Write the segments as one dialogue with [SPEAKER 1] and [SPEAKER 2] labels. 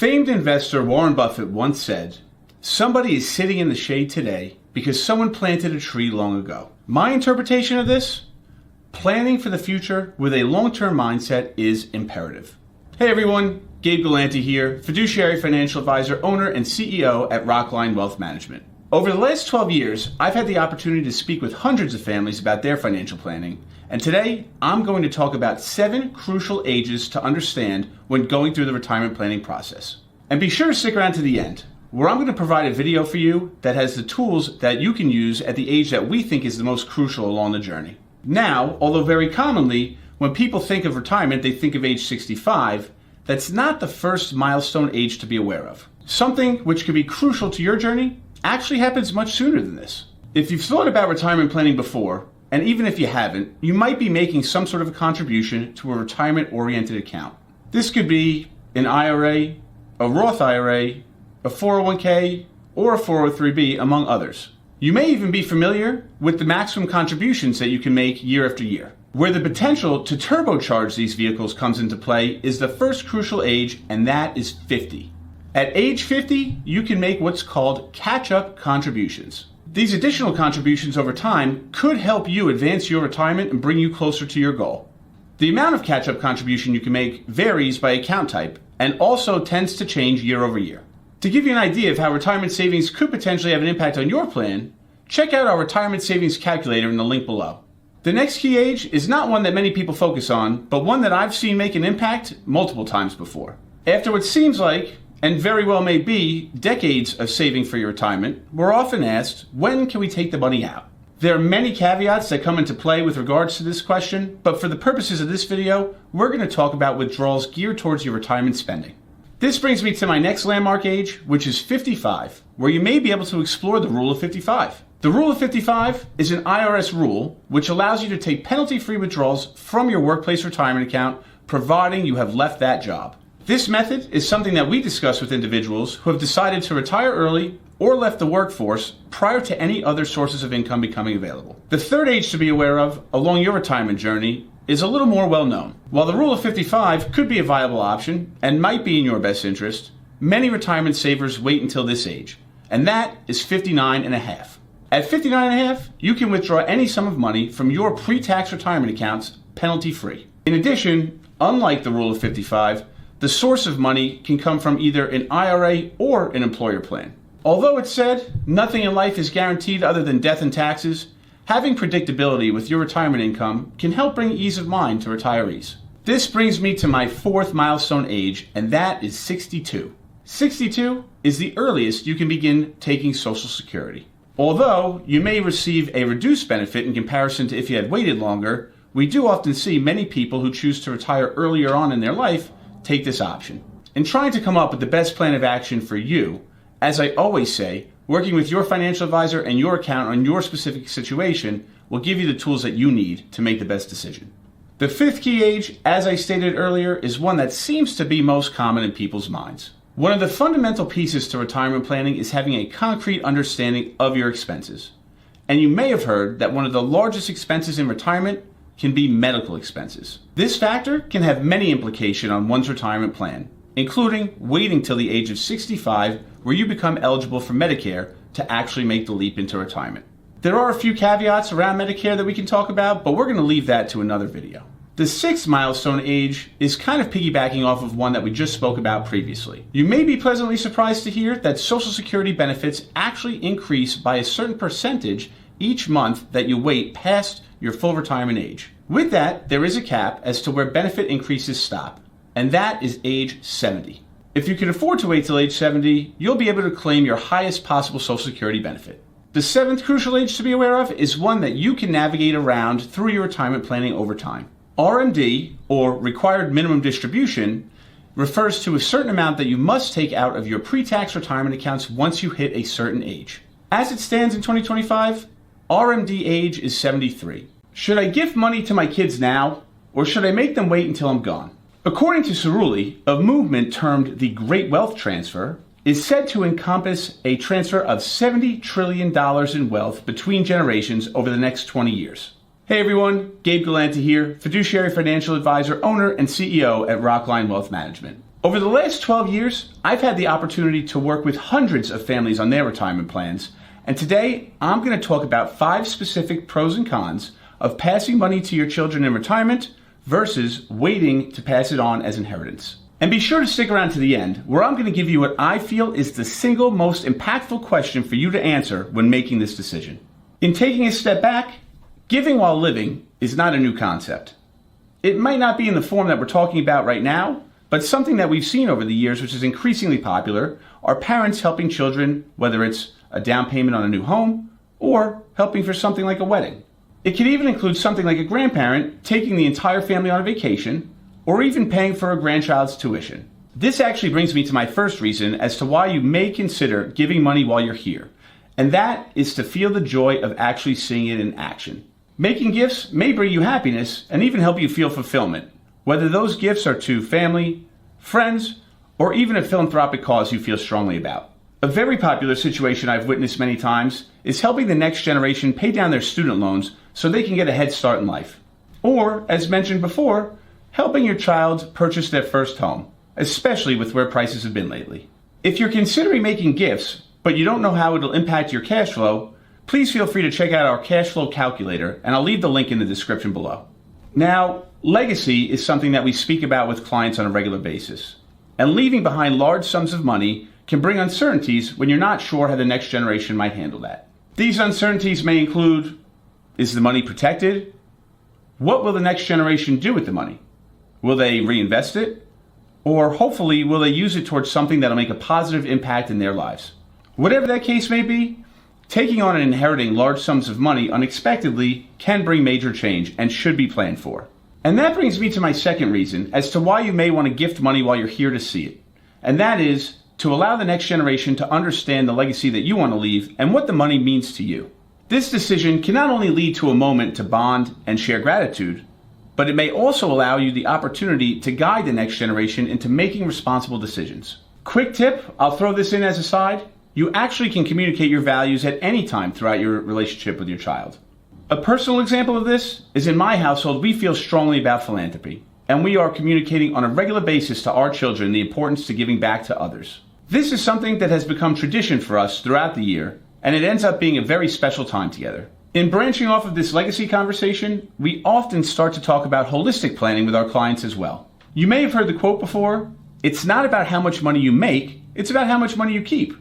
[SPEAKER 1] Famed investor Warren Buffett once said, "Somebody is sitting in the shade today because someone planted a tree long ago." My interpretation of this? Planning for the future with a long-term mindset is imperative. Hey everyone, Gabe Galante here, fiduciary financial advisor, owner, and CEO at Rockline Wealth Management. Over the last 12 years, I've had the opportunity to speak with hundreds of families about their financial planning, and today I'm going to talk about 7 crucial ages to understand when going through the retirement planning process. And be sure to stick around to the end, where I'm going to provide a video for you that has the tools that you can use at the age that we think is the most crucial along the journey. Now, although very commonly, when people think of retirement, they think of age 65, that's not the first milestone age to be aware of. Something which could be crucial to your journey actually happens much sooner than this. If you've thought about retirement planning before, and even if you haven't, you might be making some sort of a contribution to a retirement-oriented account. This could be an IRA, a Roth IRA, a 401k, or a 403b, among others. You may even be familiar with the maximum contributions that you can make year after year. Where the potential to turbocharge these vehicles comes into play is the first crucial age, and that is 50. At age 50, you can make what's called catch-up contributions. These additional contributions over time could help you advance your retirement and bring you closer to your goal. The amount of catch-up contribution you can make varies by account type and also tends to change year over year. To give you an idea of how retirement savings could potentially have an impact on your plan, check out our retirement savings calculator in the link below. The next key age is not one that many people focus on, but one that I've seen make an impact multiple times before. After what seems like, and very well may be, decades of saving for your retirement, we're often asked, when can we take the money out? There are many caveats that come into play with regards to this question, but for the purposes of this video, we're going to talk about withdrawals geared towards your retirement spending. This brings me to my next landmark age, which is 55, where you may be able to explore the Rule of 55. The Rule of 55 is an IRS rule which allows you to take penalty-free withdrawals from your workplace retirement account, providing you have left that job. This method is something that we discuss with individuals who have decided to retire early or left the workforce prior to any other sources of income becoming available. The third age to be aware of along your retirement journey is a little more well known. While the Rule of 55 could be a viable option and might be in your best interest, many retirement savers wait until this age, and that is 59 and a half. At 59 and a half, you can withdraw any sum of money from your pre-tax retirement accounts penalty-free. In addition, unlike the Rule of 55, the source of money can come from either an IRA or an employer plan. Although it's said nothing in life is guaranteed other than death and taxes, having predictability with your retirement income can help bring ease of mind to retirees. This brings me to my 4th milestone age, and that is 62. 62 is the earliest you can begin taking Social Security. Although you may receive a reduced benefit in comparison to if you had waited longer, we do often see many people who choose to retire earlier on in their life take this option. In trying to come up with the best plan of action for you, as I always say, working with your financial advisor and your accountant on your specific situation will give you the tools that you need to make the best decision. The 5th key age, as I stated earlier, is one that seems to be most common in people's minds. One of the fundamental pieces to retirement planning is having a concrete understanding of your expenses. And you may have heard that one of the largest expenses in retirement can be medical expenses. This factor can have many implications on one's retirement plan, including waiting till the age of 65 where you become eligible for Medicare to actually make the leap into retirement. There are a few caveats around Medicare that we can talk about, but we're going to leave that to another video. The 6th milestone age is kind of piggybacking off of one that we just spoke about previously. You may be pleasantly surprised to hear that Social Security benefits actually increase by a certain percentage each month that you wait past your full retirement age. With that, there is a cap as to where benefit increases stop, and that is age 70. If you can afford to wait till age 70, you'll be able to claim your highest possible Social Security benefit. The 7th crucial age to be aware of is one that you can navigate around through your retirement planning over time. RMD, or Required Minimum Distribution, refers to a certain amount that you must take out of your pre-tax retirement accounts once you hit a certain age. As it stands in 2025, RMD age is 73. Should I gift money to my kids now, or should I make them wait until I'm gone? According to Cerulli, a movement termed the Great Wealth Transfer is said to encompass a transfer of $70 trillion in wealth between generations over the next 20 years. Hey everyone, Gabe Galante here, fiduciary financial advisor, owner, and CEO at Rockline Wealth Management. Over the last 12 years, I've had the opportunity to work with hundreds of families on their retirement plans, and today I'm going to talk about 5 specific pros and cons of passing money to your children in retirement versus waiting to pass it on as inheritance. And be sure to stick around to the end, where I'm going to give you what I feel is the single most impactful question for you to answer when making this decision. In taking a step back, giving while living is not a new concept. It might not be in the form that we're talking about right now, but something that we've seen over the years, which is increasingly popular, are parents helping children, whether it's a down payment on a new home or helping for something like a wedding. It can even include something like a grandparent taking the entire family on a vacation, or even paying for a grandchild's tuition. This actually brings me to my first reason as to why you may consider giving money while you're here, and that is to feel the joy of actually seeing it in action. Making gifts may bring you happiness and even help you feel fulfillment, whether those gifts are to family, friends, or even a philanthropic cause you feel strongly about. A very popular situation I've witnessed many times is helping the next generation pay down their student loans so they can get a head start in life. Or, as mentioned before, helping your child purchase their first home, especially with where prices have been lately. If you're considering making gifts, but you don't know how it'll impact your cash flow, please feel free to check out our cash flow calculator, and I'll leave the link in the description below. Now, legacy is something that we speak about with clients on a regular basis, and leaving behind large sums of money can bring uncertainties when you're not sure how the next generation might handle that. These uncertainties may include, is the money protected? What will the next generation do with the money? Will they reinvest it? Or hopefully, will they use it towards something that'll make a positive impact in their lives? Whatever that case may be, taking on and inheriting large sums of money unexpectedly can bring major change and should be planned for. And that brings me to my second reason as to why you may want to gift money while you're here to see it. And that is to allow the next generation to understand the legacy that you want to leave and what the money means to you. This decision can not only lead to a moment to bond and share gratitude, but it may also allow you the opportunity to guide the next generation into making responsible decisions. Quick tip, I'll throw this in as a side. You actually can communicate your values at any time throughout your relationship with your child. A personal example of this is in my household, we feel strongly about philanthropy, and we are communicating on a regular basis to our children the importance to giving back to others. This is something that has become tradition for us throughout the year, and it ends up being a very special time together. In branching off of this legacy conversation, we often start to talk about holistic planning with our clients as well. You may have heard the quote before, it's not about how much money you make, it's about how much money you keep.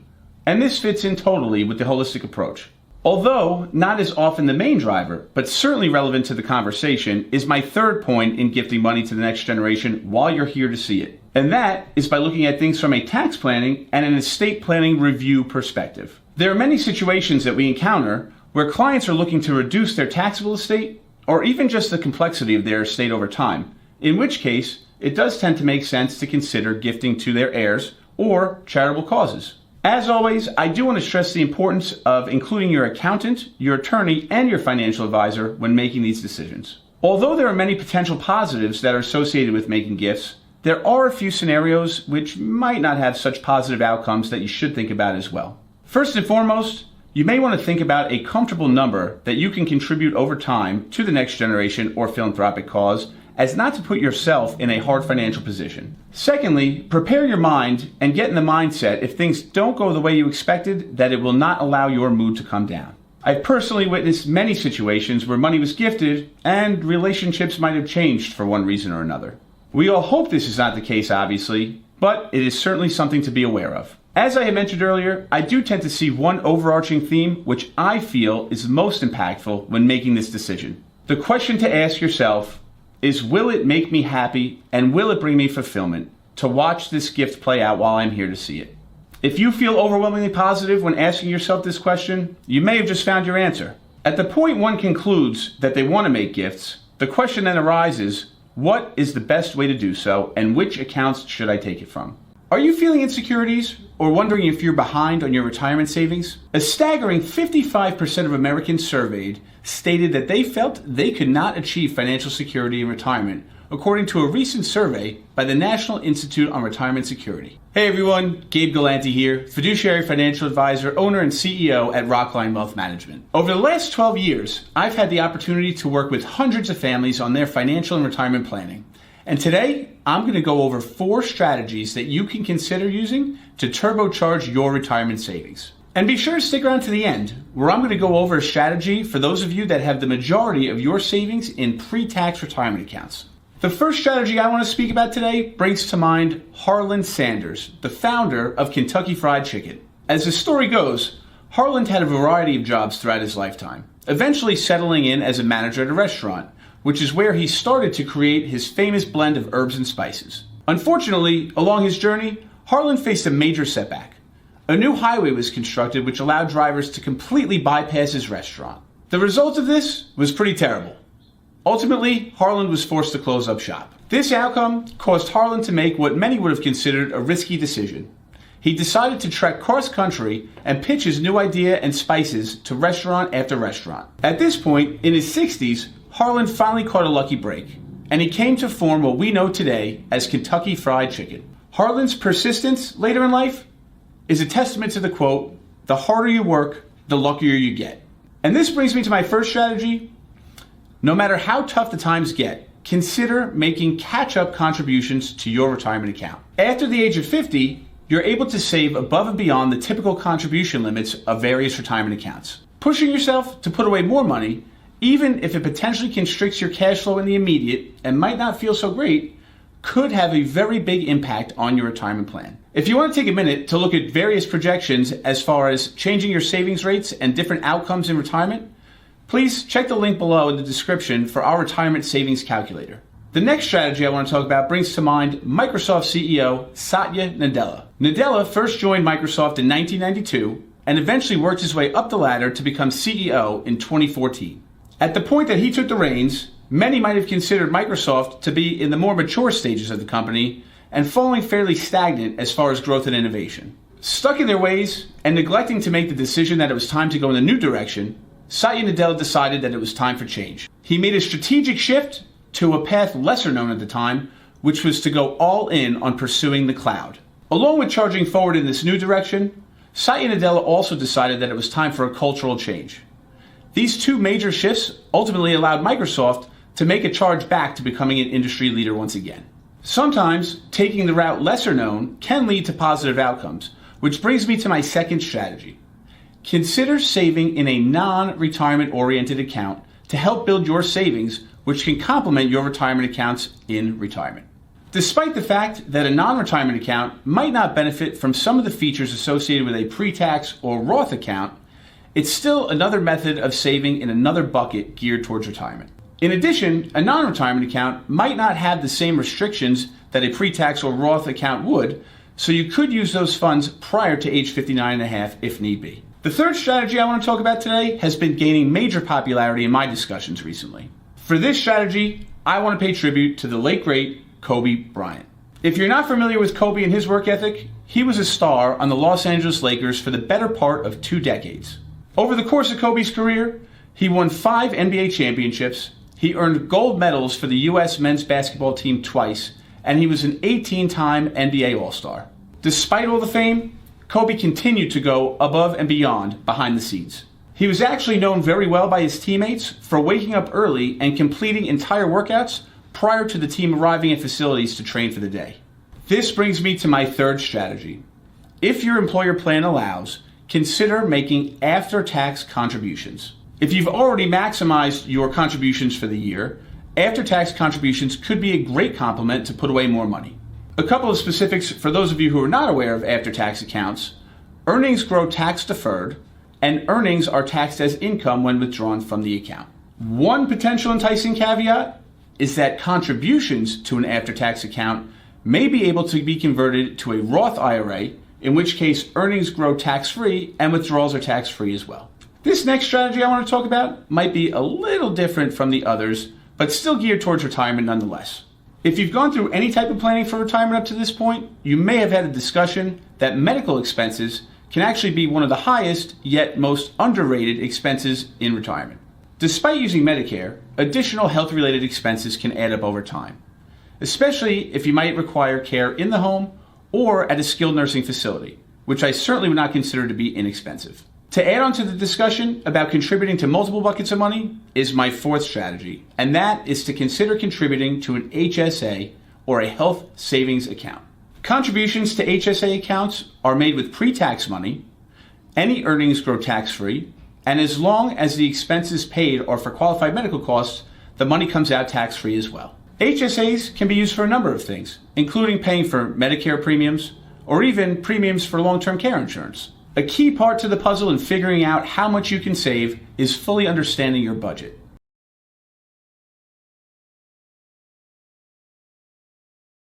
[SPEAKER 1] And this fits in totally with the holistic approach. Although not as often the main driver, but certainly relevant to the conversation, is my third point in gifting money to the next generation while you're here to see it. And that is by looking at things from a tax planning and an estate planning review perspective. There are many situations that we encounter where clients are looking to reduce their taxable estate or even just the complexity of their estate over time, in which case it does tend to make sense to consider gifting to their heirs or charitable causes. As always, I do want to stress the importance of including your accountant, your attorney, and your financial advisor when making these decisions. Although there are many potential positives that are associated with making gifts, there are a few scenarios which might not have such positive outcomes that you should think about as well. First and foremost, you may want to think about a comfortable number that you can contribute over time to the next generation or philanthropic cause, as not to put yourself in a hard financial position. Secondly, prepare your mind and get in the mindset if things don't go the way you expected, that it will not allow your mood to come down. I've personally witnessed many situations where money was gifted and relationships might have changed for one reason or another. We all hope this is not the case, obviously, but it is certainly something to be aware of. As I had mentioned earlier, I do tend to see one overarching theme which I feel is most impactful when making this decision. The question to ask yourself is, will it make me happy and will it bring me fulfillment to watch this gift play out while I'm here to see it? If you feel overwhelmingly positive when asking yourself this question, you may have just found your answer. At the point one concludes that they want to make gifts, the question then arises, what is the best way to do so and which accounts should I take it from? Are you feeling insecurities or wondering if you're behind on your retirement savings? A staggering 55% of Americans surveyed stated that they felt they could not achieve financial security in retirement, according to a recent survey by the National Institute on Retirement Security. Hey everyone, Gabe Galanti here, fiduciary financial advisor, owner and CEO at Rockline Wealth Management. Over the last 12 years, I've had the opportunity to work with hundreds of families on their financial and retirement planning. And today, I'm going to go over 4 strategies that you can consider using to turbocharge your retirement savings. And be sure to stick around to the end, where I'm going to go over a strategy for those of you that have the majority of your savings in pre-tax retirement accounts. The first strategy I want to speak about today brings to mind Harland Sanders, the founder of Kentucky Fried Chicken. As the story goes, Harland had a variety of jobs throughout his lifetime, eventually settling in as a manager at a restaurant, which is where he started to create his famous blend of herbs and spices. Unfortunately, along his journey, Harland faced a major setback. A new highway was constructed which allowed drivers to completely bypass his restaurant. The result of this was pretty terrible. Ultimately, Harland was forced to close up shop. This outcome caused Harland to make what many would have considered a risky decision. He decided to trek cross-country and pitch his new idea and spices to restaurant after restaurant. At this point, in his 60s, Harland finally caught a lucky break, and he came to form what we know today as Kentucky Fried Chicken. Harland's persistence later in life is a testament to the quote, "The harder you work, the luckier you get." And this brings me to my first strategy. No matter how tough the times get, consider making catch-up contributions to your retirement account. After the age of 50, you're able to save above and beyond the typical contribution limits of various retirement accounts. Pushing yourself to put away more money, even if it potentially constricts your cash flow in the immediate and might not feel so great, could have a very big impact on your retirement plan. If you want to take a minute to look at various projections as far as changing your savings rates and different outcomes in retirement, please check the link below in the description for our retirement savings calculator. The next strategy I want to talk about brings to mind Microsoft CEO Satya Nadella. Nadella first joined Microsoft in 1992 and eventually worked his way up the ladder to become CEO in 2014. At the point that he took the reins, many might have considered Microsoft to be in the more mature stages of the company and falling fairly stagnant as far as growth and innovation. Stuck in their ways and neglecting to make the decision that it was time to go in a new direction, Satya Nadella decided that it was time for change. He made a strategic shift to a path lesser known at the time, which was to go all in on pursuing the cloud. Along with charging forward in this new direction, Satya Nadella also decided that it was time for a cultural change. These 2 major shifts ultimately allowed Microsoft to make a charge back to becoming an industry leader once again. Sometimes, taking the route lesser known can lead to positive outcomes, which brings me to my second strategy. Consider saving in a non-retirement oriented account to help build your savings, which can complement your retirement accounts in retirement. Despite the fact that a non-retirement account might not benefit from some of the features associated with a pre-tax or Roth account, it's still another method of saving in another bucket geared towards retirement. In addition, a non-retirement account might not have the same restrictions that a pre-tax or Roth account would, so you could use those funds prior to age 59 and a half if need be. The third strategy I want to talk about today has been gaining major popularity in my discussions recently. For this strategy, I want to pay tribute to the late great Kobe Bryant. If you're not familiar with Kobe and his work ethic, he was a star on the Los Angeles Lakers for the better part of 2 decades. Over the course of Kobe's career, he won 5 NBA championships, he earned gold medals for the U.S. men's basketball team twice, and he was an 18-time NBA All-Star. Despite all the fame, Kobe continued to go above and beyond behind the scenes. He was actually known very well by his teammates for waking up early and completing entire workouts prior to the team arriving at facilities to train for the day. This brings me to my third strategy. If your employer plan allows, consider making after-tax contributions. If you've already maximized your contributions for the year, after-tax contributions could be a great complement to put away more money. A couple of specifics for those of you who are not aware of after-tax accounts: earnings grow tax-deferred, and earnings are taxed as income when withdrawn from the account. One potential enticing caveat is that contributions to an after-tax account may be able to be converted to a Roth IRA, in which case earnings grow tax-free and withdrawals are tax-free as well. This next strategy I want to talk about might be a little different from the others, but still geared towards retirement nonetheless. If you've gone through any type of planning for retirement up to this point, you may have had a discussion that medical expenses can actually be one of the highest yet most underrated expenses in retirement. Despite using Medicare, additional health-related expenses can add up over time, especially if you might require care in the home or at a skilled nursing facility, which I certainly would not consider to be inexpensive. To add on to the discussion about contributing to multiple buckets of money is my fourth strategy, and that is to consider contributing to an HSA or a health savings account. Contributions to HSA accounts are made with pre-tax money, any earnings grow tax-free, and as long as the expenses paid are for qualified medical costs, the money comes out tax-free as well. HSAs can be used for a number of things, including paying for Medicare premiums or even premiums for long-term care insurance. A key part to the puzzle in figuring out how much you can save is fully understanding your budget.